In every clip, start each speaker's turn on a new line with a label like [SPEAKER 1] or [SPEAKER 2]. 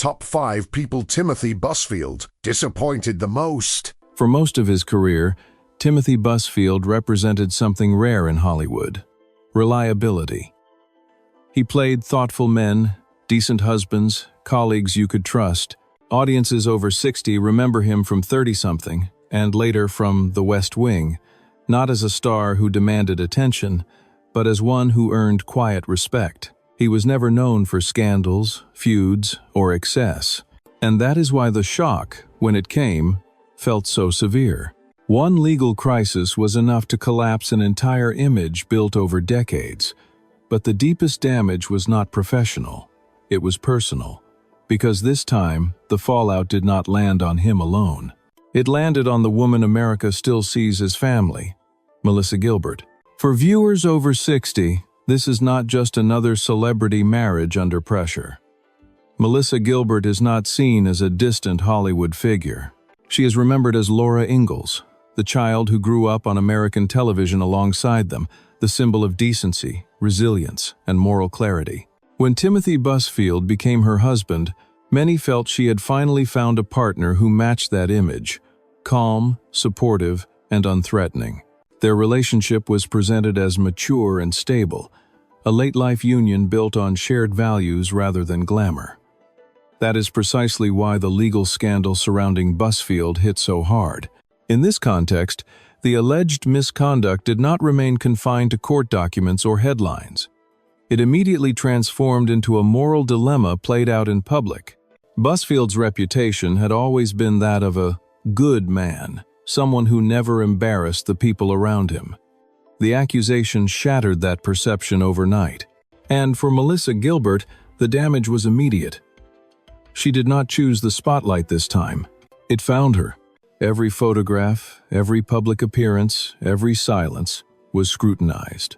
[SPEAKER 1] top 5 people Timothy Busfield disappointed the most.
[SPEAKER 2] For most of his career, Timothy Busfield represented something rare in Hollywood: reliability. He played thoughtful men, decent husbands, colleagues you could trust. Audiences over 60 remember him from 30-something, and later from The West Wing, not as a star who demanded attention, but as one who earned quiet respect. He was never known for scandals, feuds, or excess, and that is why the shock, when it came, felt so severe. One legal crisis was enough to collapse an entire image built over decades, but the deepest damage was not professional, it was personal. Because this time, the fallout did not land on him alone. It landed on the woman America still sees as family, Melissa Gilbert. For viewers over 60, this is not just another celebrity marriage under pressure. Melissa Gilbert is not seen as a distant Hollywood figure. She is remembered as Laura Ingalls, the child who grew up on American television alongside them, the symbol of decency, resilience, and moral clarity. When Timothy Busfield became her husband, many felt she had finally found a partner who matched that image: calm, supportive, and unthreatening. Their relationship was presented as mature and stable, a late-life union built on shared values rather than glamour. That is precisely why the legal scandal surrounding Busfield hit so hard. In this context, the alleged misconduct did not remain confined to court documents or headlines. It immediately transformed into a moral dilemma played out in public. Busfield's reputation had always been that of a good man, someone who never embarrassed the people around him. The accusation shattered that perception overnight. And for Melissa Gilbert, the damage was immediate. She did not choose the spotlight this time. It found her. Every photograph, every public appearance, every silence was scrutinized.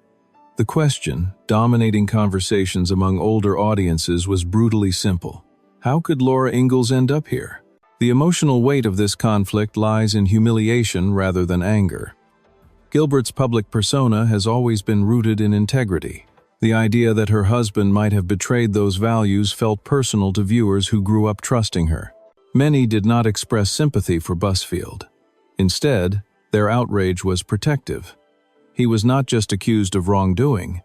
[SPEAKER 2] The question, dominating conversations among older audiences, was brutally simple. How could Laura Ingalls end up here? The emotional weight of this conflict lies in humiliation rather than anger. Gilbert's public persona has always been rooted in integrity. The idea that her husband might have betrayed those values felt personal to viewers who grew up trusting her. Many did not express sympathy for Busfield. Instead, their outrage was protective. He was not just accused of wrongdoing,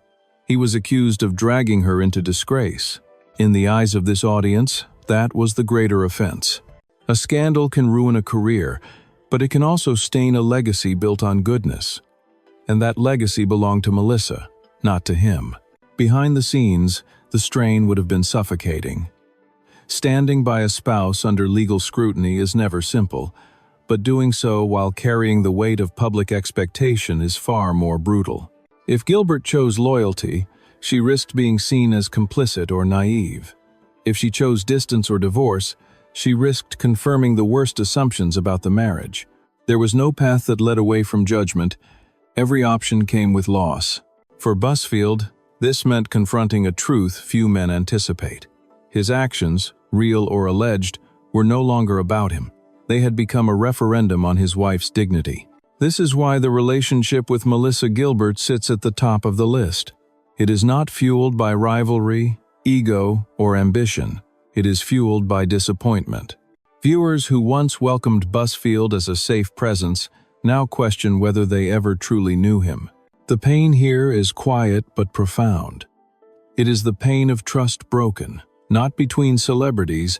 [SPEAKER 2] he was accused of dragging her into disgrace. In the eyes of this audience, that was the greater offense. A scandal can ruin a career, but it can also stain a legacy built on goodness. And that legacy belonged to Melissa, not to him. Behind the scenes, the strain would have been suffocating. Standing by a spouse under legal scrutiny is never simple, but doing so while carrying the weight of public expectation is far more brutal. If Gilbert chose loyalty, she risked being seen as complicit or naive. If she chose distance or divorce, she risked confirming the worst assumptions about the marriage. There was no path that led away from judgment. Every option came with loss. For Busfield, this meant confronting a truth few men anticipate. His actions, real or alleged, were no longer about him. They had become a referendum on his wife's dignity. This is why the relationship with Melissa Gilbert sits at the top of the list. It is not fueled by rivalry, ego, or ambition. It is fueled by disappointment. Viewers who once welcomed Busfield as a safe presence now question whether they ever truly knew him. The pain here is quiet but profound. It is the pain of trust broken, not between celebrities,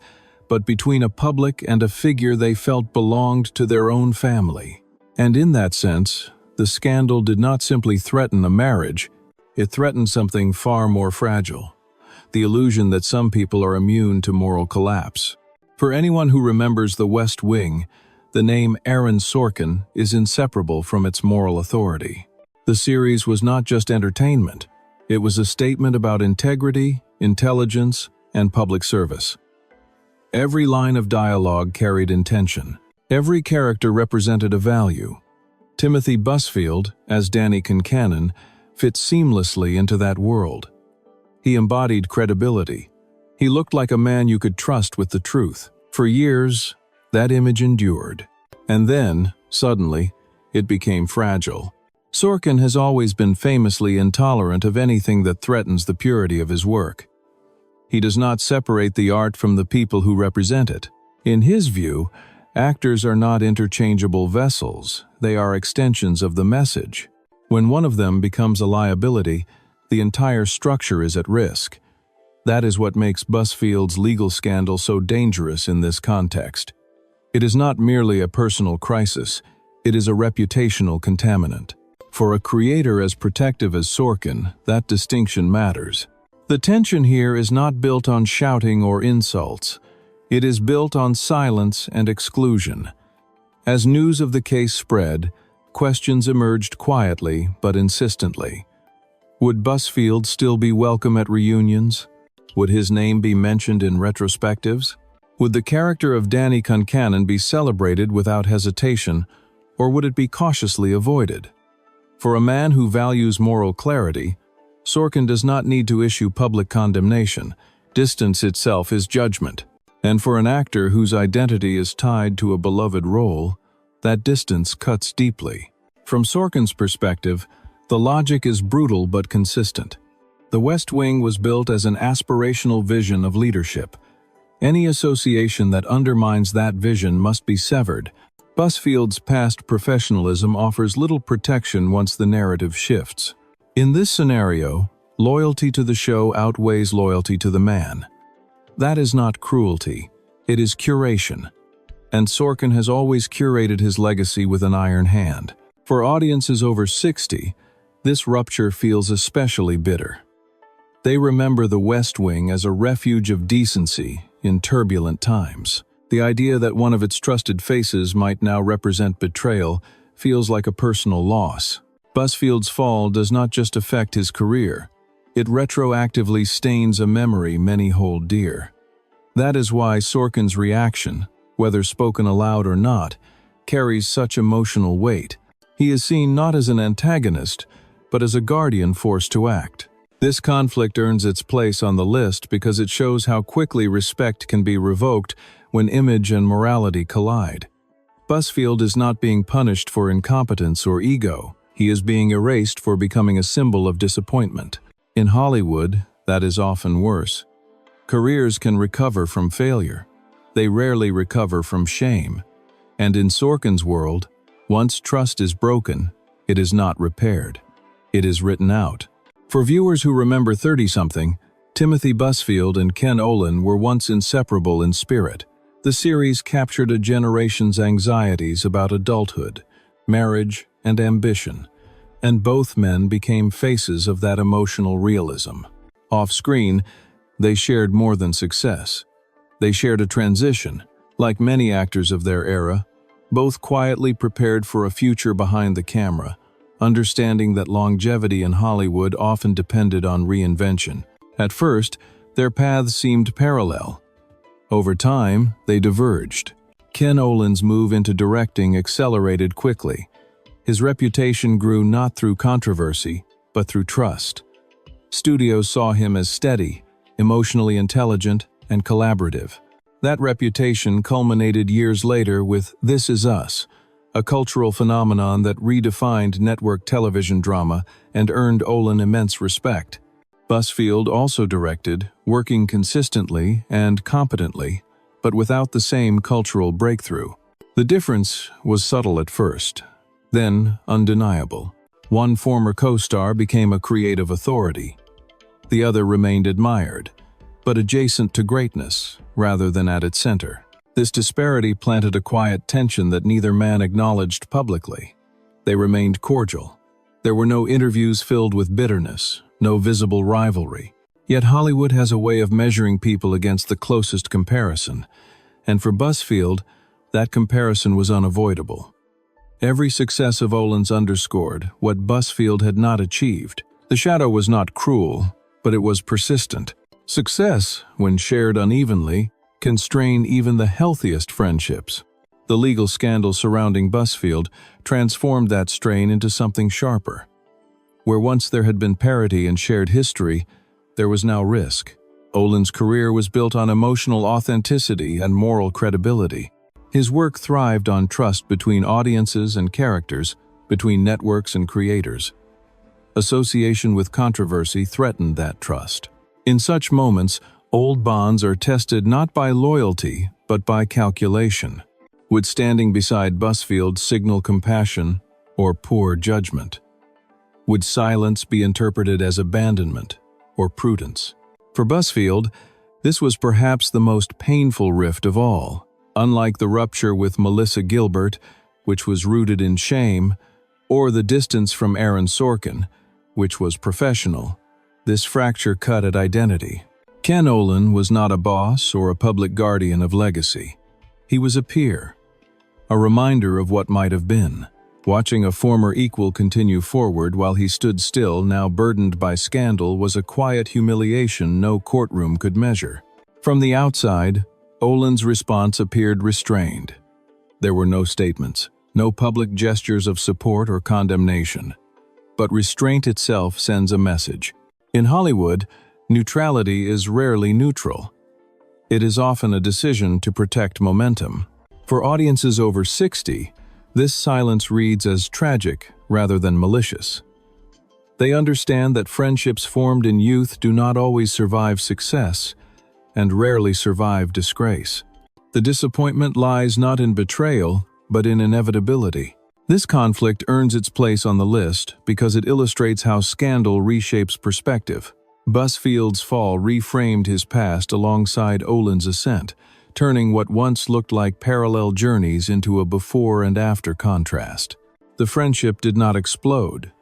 [SPEAKER 2] but between a public and a figure they felt belonged to their own family. And in that sense, the scandal did not simply threaten a marriage, it threatened something far more fragile: the illusion that some people are immune to moral collapse. For anyone who remembers The West Wing, the name Aaron Sorkin is inseparable from its moral authority. The series was not just entertainment, it was a statement about integrity, intelligence, and public service. Every line of dialogue carried intention. Every character represented a value. Timothy Busfield, as Danny Concannon, fit seamlessly into that world. He embodied credibility. He looked like a man you could trust with the truth. For years, that image endured. And then, suddenly, it became fragile. Sorkin has always been famously intolerant of anything that threatens the purity of his work. He does not separate the art from the people who represent it. In his view, actors are not interchangeable vessels, they are extensions of the message. When one of them becomes a liability, the entire structure is at risk. That is what makes Busfield's legal scandal so dangerous in this context. It is not merely a personal crisis, it is a reputational contaminant. For a creator as protective as Sorkin, that distinction matters. The tension here is not built on shouting or insults. It is built on silence and exclusion. As news of the case spread, questions emerged quietly but insistently. Would Busfield still be welcome at reunions? Would his name be mentioned in retrospectives? Would the character of Danny Concannon be celebrated without hesitation, or would it be cautiously avoided? For a man who values moral clarity, Sorkin does not need to issue public condemnation. Distance itself is judgment. And for an actor whose identity is tied to a beloved role, that distance cuts deeply. From Sorkin's perspective, the logic is brutal but consistent. The West Wing was built as an aspirational vision of leadership. Any association that undermines that vision must be severed. Busfield's past professionalism offers little protection once the narrative shifts. In this scenario, loyalty to the show outweighs loyalty to the man. That is not cruelty, it is curation. And Sorkin has always curated his legacy with an iron hand. For audiences over 60, this rupture feels especially bitter. They remember the West Wing as a refuge of decency in turbulent times. The idea that one of its trusted faces might now represent betrayal feels like a personal loss. Busfield's fall does not just affect his career, it retroactively stains a memory many hold dear. That is why Sorkin's reaction, whether spoken aloud or not, carries such emotional weight. He is seen not as an antagonist, but as a guardian forced to act. This conflict earns its place on the list because it shows how quickly respect can be revoked when image and morality collide. Busfield is not being punished for incompetence or ego. He is being erased for becoming a symbol of disappointment. In Hollywood, that is often worse. Careers can recover from failure. They rarely recover from shame. And in Sorkin's world, once trust is broken, it is not repaired. It is written out. For viewers who remember 30-something, Timothy Busfield and Ken Olin were once inseparable in spirit. The series captured a generation's anxieties about adulthood, marriage, and ambition, and both men became faces of that emotional realism. Off-screen, they shared more than success. They shared a transition. Like many actors of their era, both quietly prepared for a future behind the camera, understanding that longevity in Hollywood often depended on reinvention. At first, their paths seemed parallel. Over time, they diverged. Ken Olin's move into directing accelerated quickly. His reputation grew not through controversy, but through trust. Studios saw him as steady, emotionally intelligent, and collaborative. That reputation culminated years later with This Is Us, a cultural phenomenon that redefined network television drama and earned Olin immense respect. Busfield also directed, working consistently and competently, but without the same cultural breakthrough. The difference was subtle at first, then undeniable. One former co-star became a creative authority. The other remained admired, but adjacent to greatness rather than at its center. This disparity planted a quiet tension that neither man acknowledged publicly. They remained cordial. There were no interviews filled with bitterness, no visible rivalry. Yet Hollywood has a way of measuring people against the closest comparison, and for Busfield, that comparison was unavoidable. Every success of Olin's underscored what Busfield had not achieved. The shadow was not cruel, but it was persistent. Success, when shared unevenly, can strain even the healthiest friendships. The legal scandal surrounding Busfield transformed that strain into something sharper. Where once there had been parity and shared history, there was now risk. Olin's career was built on emotional authenticity and moral credibility. His work thrived on trust between audiences and characters, between networks and creators. Association with controversy threatened that trust. In such moments, Old bonds are tested not by loyalty, but by calculation. Would standing beside Busfield signal compassion or poor judgment? Would silence be interpreted as abandonment or prudence? For Busfield, this was perhaps the most painful rift of all. Unlike the rupture with Melissa Gilbert, which was rooted in shame, or the distance from Aaron Sorkin, which was professional, this fracture cut at identity. Ken Olin was not a boss or a public guardian of legacy. He was a peer, a reminder of what might have been. Watching a former equal continue forward while he stood still, now burdened by scandal, was a quiet humiliation no courtroom could measure. From the outside, Olin's response appeared restrained. There were no statements, no public gestures of support or condemnation. But restraint itself sends a message. In Hollywood, neutrality is rarely neutral. It is often a decision to protect momentum. For audiences over 60, this silence reads as tragic rather than malicious. They understand that friendships formed in youth do not always survive success and rarely survive disgrace. The disappointment lies not in betrayal, but in inevitability. This conflict earns its place on the list because it illustrates how scandal reshapes perspective. Busfield's fall reframed his past alongside Olin's ascent, turning what once looked like parallel journeys into a before and after contrast. The friendship did not explode.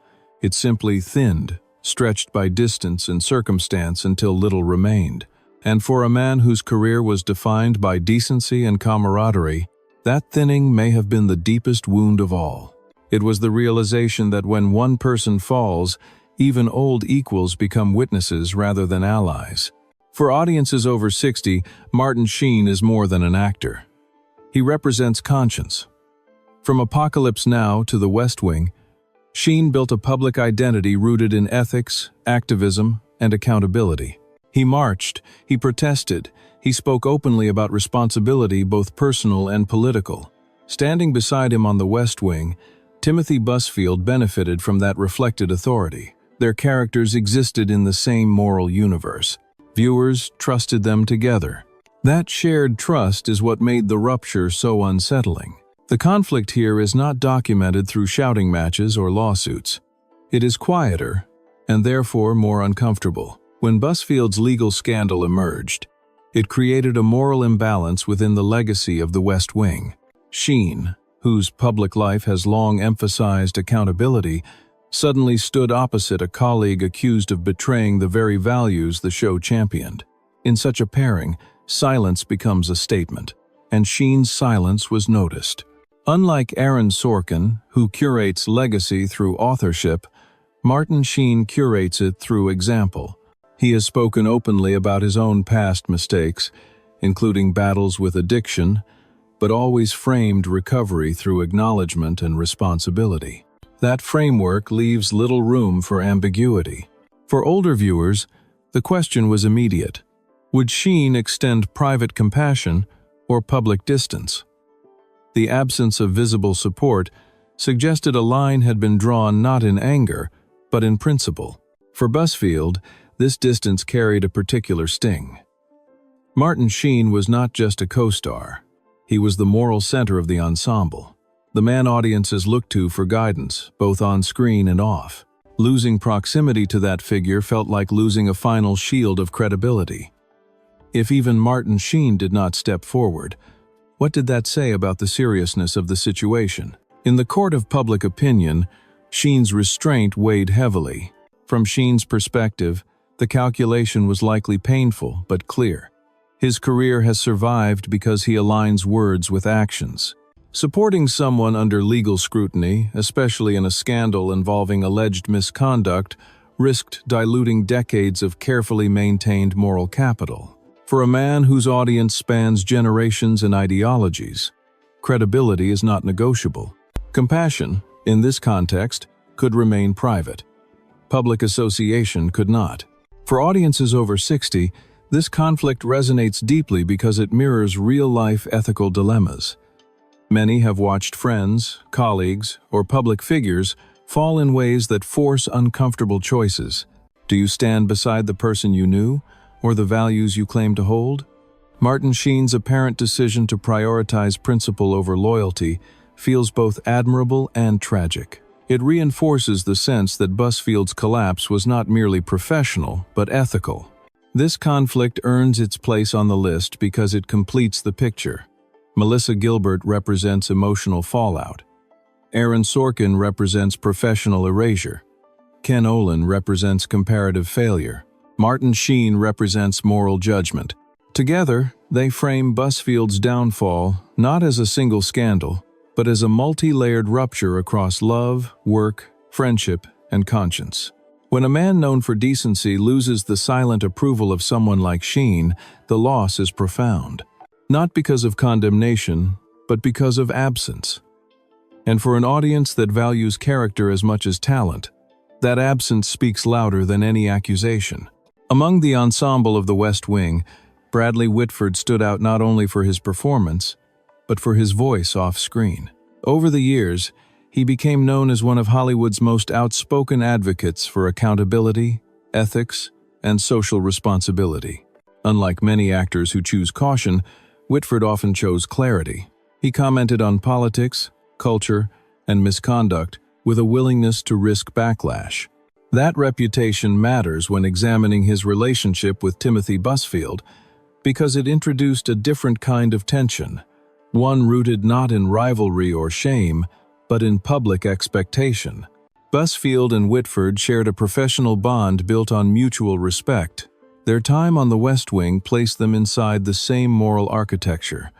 [SPEAKER 2] It simply thinned, stretched by distance and circumstance until little remained. And for a man whose career was defined by decency and camaraderie, that thinning may have been the deepest wound of all. It was the realization that when one person falls, even old equals become witnesses rather than allies. For audiences over 60, Martin Sheen is more than an actor. He represents conscience. From Apocalypse Now to The West Wing, Sheen built a public identity rooted in ethics, activism, and accountability. He marched, he protested, he spoke openly about responsibility, both personal and political. Standing beside him on The West Wing, Timothy Busfield benefited from that reflected authority. Their characters existed in the same moral universe. Viewers trusted them together. That shared trust is what made the rupture so unsettling. The conflict here is not documented through shouting matches or lawsuits. It is quieter, and therefore more uncomfortable. When Busfield's legal scandal emerged, it created a moral imbalance within the legacy of The West Wing. Sheen, whose public life has long emphasized accountability, suddenly stood opposite a colleague accused of betraying the very values the show championed. In such a pairing, silence becomes a statement, and Sheen's silence was noticed. Unlike Aaron Sorkin, who curates legacy through authorship, Martin Sheen curates it through example. He has spoken openly about his own past mistakes, including battles with addiction, but always framed recovery through acknowledgement and responsibility. That framework leaves little room for ambiguity. For older viewers, the question was immediate. Would Sheen extend private compassion or public distance? The absence of visible support suggested a line had been drawn not in anger, but in principle. For Busfield, this distance carried a particular sting. Martin Sheen was not just a co-star. He was the moral center of the ensemble, the man audiences looked to for guidance, both on screen and off. Losing proximity to that figure felt like losing a final shield of credibility. If even Martin Sheen did not step forward, what did that say about the seriousness of the situation? In the court of public opinion, Sheen's restraint weighed heavily. From Sheen's perspective, the calculation was likely painful but clear. His career has survived because he aligns words with actions. Supporting someone under legal scrutiny, especially in a scandal involving alleged misconduct, risked diluting decades of carefully maintained moral capital. For a man whose audience spans generations and ideologies, credibility is not negotiable. Compassion, in this context, could remain private. Public association could not. For audiences over 60, this conflict resonates deeply because it mirrors real-life ethical dilemmas. Many have watched friends, colleagues, or public figures fall in ways that force uncomfortable choices. Do you stand beside the person you knew, or the values you claim to hold? Martin Sheen's apparent decision to prioritize principle over loyalty feels both admirable and tragic. It reinforces the sense that Busfield's collapse was not merely professional, but ethical. This conflict earns its place on the list because it completes the picture. Melissa Gilbert represents emotional fallout. Aaron Sorkin represents professional erasure. Ken Olin represents comparative failure. Martin Sheen represents moral judgment. Together, they frame Busfield's downfall not as a single scandal, but as a multi-layered rupture across love, work, friendship, and conscience. When a man known for decency loses the silent approval of someone like Sheen, the loss is profound. Not because of condemnation, but because of absence. And for an audience that values character as much as talent, that absence speaks louder than any accusation. Among the ensemble of The West Wing, Bradley Whitford stood out not only for his performance, but for his voice off-screen. Over the years, he became known as one of Hollywood's most outspoken advocates for accountability, ethics, and social responsibility. Unlike many actors who choose caution, Whitford often chose clarity. He commented on politics, culture, and misconduct with a willingness to risk backlash. That reputation matters when examining his relationship with Timothy Busfield because it introduced a different kind of tension, one rooted not in rivalry or shame, but in public expectation. Busfield and Whitford shared a professional bond built on mutual respect. Their time on The West Wing placed them inside the same moral architecture,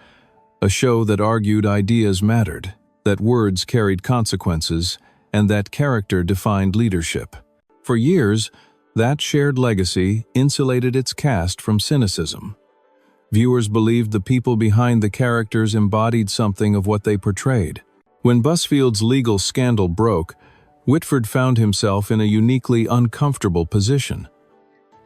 [SPEAKER 2] a show that argued ideas mattered, that words carried consequences, and that character defined leadership. For years, that shared legacy insulated its cast from cynicism. Viewers believed the people behind the characters embodied something of what they portrayed. When Busfield's legal scandal broke, Whitford found himself in a uniquely uncomfortable position.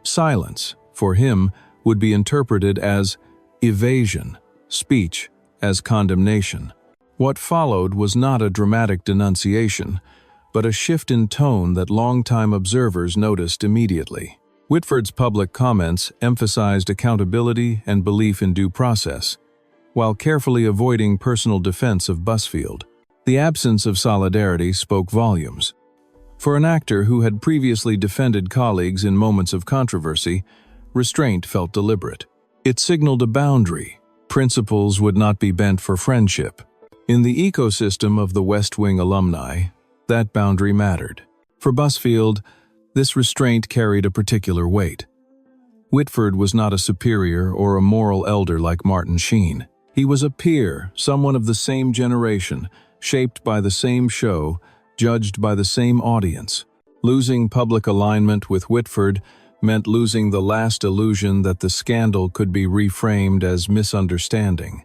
[SPEAKER 2] Silence, for him, would be interpreted as evasion, speech as condemnation. What followed was not a dramatic denunciation, but a shift in tone that longtime observers noticed immediately. Whitford's public comments emphasized accountability and belief in due process, while carefully avoiding personal defense of Busfield. The absence of solidarity spoke volumes. For an actor who had previously defended colleagues in moments of controversy, restraint felt deliberate. It signaled a boundary. Principles would not be bent for friendship. In the ecosystem of the West Wing alumni, that boundary mattered. For Busfield, this restraint carried a particular weight. Whitford was not a superior or a moral elder like Martin Sheen. He was a peer, someone of the same generation, shaped by the same show, judged by the same audience. Losing public alignment with Whitford meant losing the last illusion that the scandal could be reframed as misunderstanding.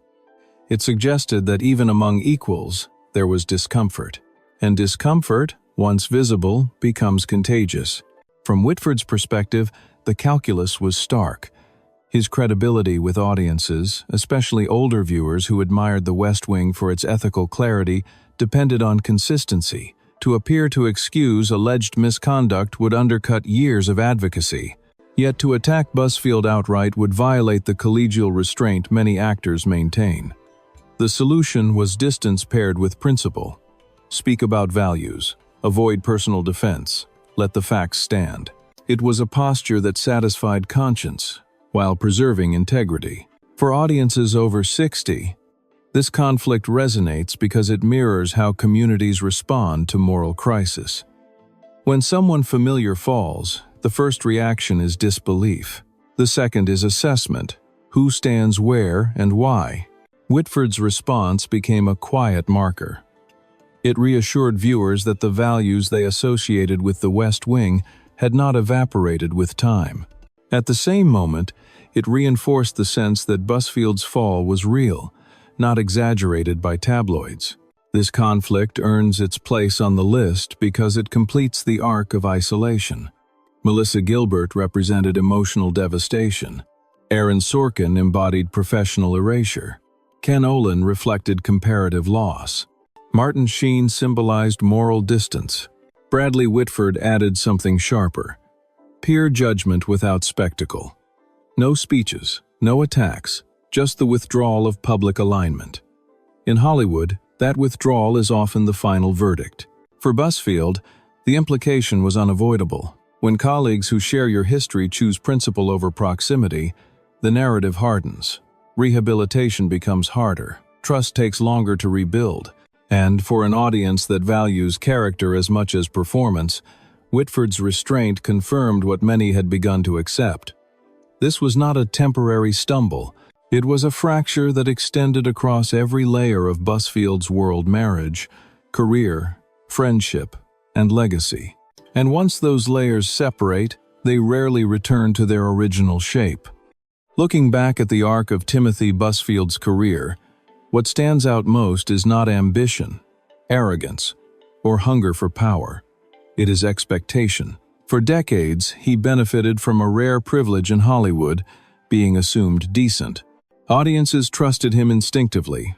[SPEAKER 2] It suggested that even among equals, there was discomfort. And discomfort, once visible, becomes contagious. From Whitford's perspective, the calculus was stark. His credibility with audiences, especially older viewers who admired The West Wing for its ethical clarity, depended on consistency. To appear to excuse alleged misconduct would undercut years of advocacy. Yet to attack Busfield outright would violate the collegial restraint many actors maintain. The solution was distance paired with principle. Speak about values. Avoid personal defense. Let the facts stand. It was a posture that satisfied conscience, while preserving integrity. For audiences over 60, this conflict resonates because it mirrors how communities respond to moral crisis. When someone familiar falls, the first reaction is disbelief. The second is assessment. Who stands where and why? Whitford's response became a quiet marker. It reassured viewers that the values they associated with The West Wing had not evaporated with time. At the same moment, it reinforced the sense that Busfield's fall was real, not exaggerated by tabloids. This conflict earns its place on the list because it completes the arc of isolation. Melissa Gilbert represented emotional devastation. Aaron Sorkin embodied professional erasure. Ken Olin reflected comparative loss. Martin Sheen symbolized moral distance. Bradley Whitford added something sharper: peer judgment without spectacle. No speeches, no attacks, just the withdrawal of public alignment. In Hollywood, that withdrawal is often the final verdict. For Busfield, the implication was unavoidable. When colleagues who share your history choose principle over proximity, the narrative hardens. Rehabilitation becomes harder. Trust takes longer to rebuild. And for an audience that values character as much as performance, Whitford's restraint confirmed what many had begun to accept. This was not a temporary stumble. It was a fracture that extended across every layer of Busfield's world: marriage, career, friendship, and legacy. And once those layers separate, they rarely return to their original shape. Looking back at the arc of Timothy Busfield's career, what stands out most is not ambition, arrogance, or hunger for power. It is expectation. For decades, he benefited from a rare privilege in Hollywood, being assumed decent. Audiences trusted him instinctively.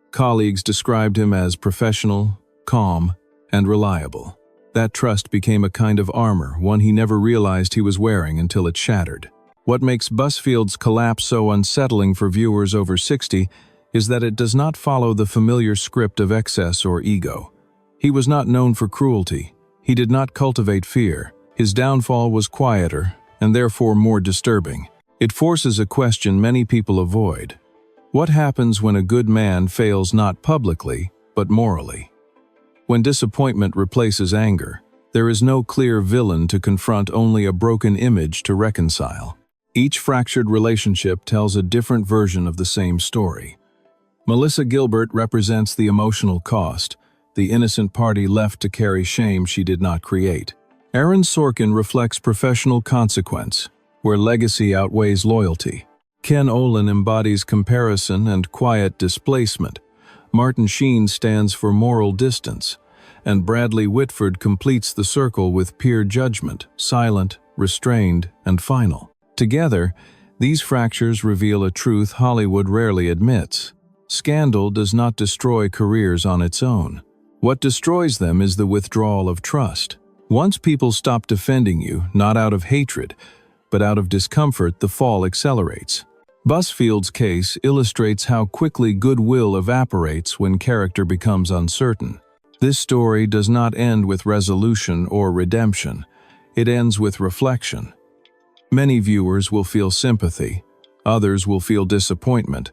[SPEAKER 2] Colleagues described him as professional, calm, and reliable. That trust became a kind of armor, one he never realized he was wearing until it shattered. What makes Busfield's collapse so unsettling for viewers over 60 is that it does not follow the familiar script of excess or ego. He was not known for cruelty. He did not cultivate fear. His downfall was quieter, and therefore more disturbing. It forces a question many people avoid. What happens when a good man fails not publicly, but morally? When disappointment replaces anger, there is no clear villain to confront, only a broken image to reconcile. Each fractured relationship tells a different version of the same story. Melissa Gilbert represents the emotional cost, the innocent party left to carry shame she did not create. Aaron Sorkin reflects professional consequence, where legacy outweighs loyalty. Ken Olin embodies comparison and quiet displacement. Martin Sheen stands for moral distance, and Bradley Whitford completes the circle with pure judgment, silent, restrained, and final. Together, these fractures reveal a truth Hollywood rarely admits. Scandal does not destroy careers on its own. What destroys them is the withdrawal of trust. Once people stop defending you, not out of hatred, but out of discomfort, the fall accelerates. Busfield's case illustrates how quickly goodwill evaporates when character becomes uncertain. This story does not end with resolution or redemption. It ends with reflection. Many viewers will feel sympathy, others will feel disappointment,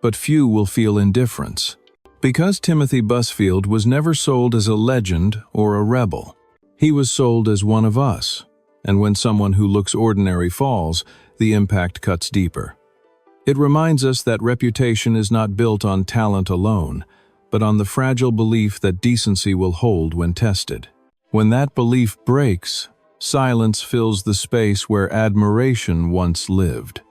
[SPEAKER 2] but few will feel indifference. Because Timothy Busfield was never sold as a legend or a rebel. He was sold as one of us, and when someone who looks ordinary falls, the impact cuts deeper. It reminds us that reputation is not built on talent alone, but on the fragile belief that decency will hold when tested. When that belief breaks, silence fills the space where admiration once lived.